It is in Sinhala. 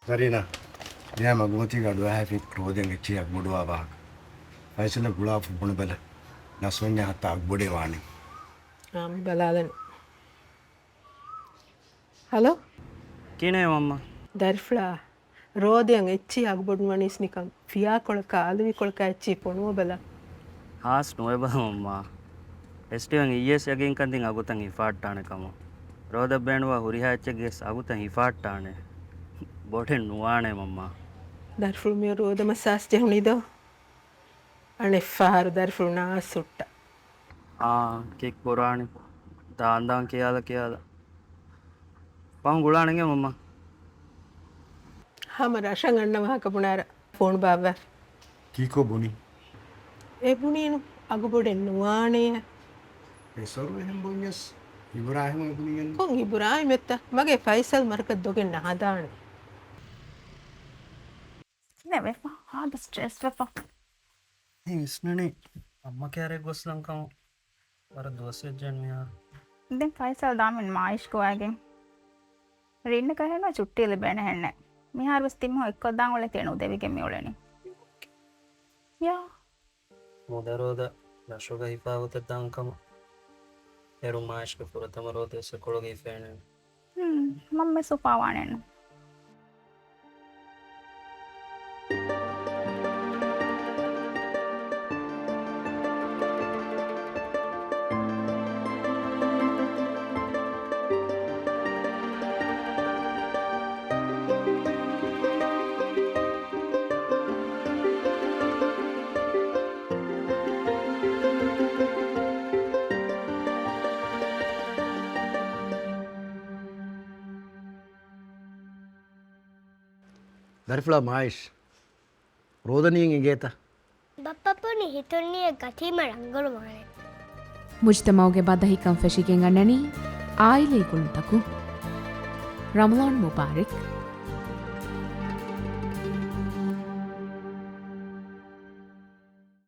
Zarina, dia magmati gadwa hafi clothing ichi agbudu abak. Faisal gula fubun bela. Naswanya hatta agbude wani. බලාදන හලෝ කියනේ මම්මා දැරිෆ්ලා රෝධයන් එච්චි අගබොඩු වනිස් නිකම් ෆියා කොළක ආලවි කොළක ඇච්චි පොනුව බල හාස් නොයබ මම්මා එස්ටිවන් ඊයස් යකින් කන්තින් අගුතන් හිෆාට්ටානකම රෝද බෑනුවා හුරිහාච්චගේ අගුතන් හිෆාට්ටානේ බොටෙන් නුවානේ මම්මා දැරිෆුල්මිය රෝධ මසාස් ජෙහුනිදෝ අනෙෆාරු දැරිෆුල්නා සුට්ට කෙක් බොරානි දාන්දාන් කියලා පහුන් ගුලානගේ මම්මා හම රශන් අන්න වහකපුනාර ෆෝන් බාව Kiko buni. ඒ පුනීනු අගබොඩෙන් නුවානය Esoru ehem bunyas. Ibrahim buniyan. කොන් ඉබුරායි මෙත්ත මගේ Faisal මරකත් දොගෙන් නහදාන Never. Ah, the stress weapon. ඉස්නනේ අම්ම කෑරේ ගොස් ලංකම වර දෝසයජන් මෙයා Then Faisal damen maash ko again. Rinna kahena chutti libena henne. Mihar was tim ho ekko dang ole tenu devige me oleni. Yeah. මොදරෝද ලශෝග හිපාවත දංකම එරු මාශ්ක පුරතම රෝතෙස කොළොගේ ෆෑන Mamme supawanen. Darifla Maish. Rodaniyin igeta. ಬಪ್ಪಪ್ಪನಿ ಹಿತೊನ್ನಿಯ ಗತಿಮ ರಂಗರು Mane ಮುಜ್ತಮೌಗೆ ಬದಹಿಕಂ ಫೆಶಿಗೆಂಗ್ ಅಣ್ಣನಿ ಆಯಿಲೆ ಗುಂಟಕು ರಮಲಾನ್ Mubarak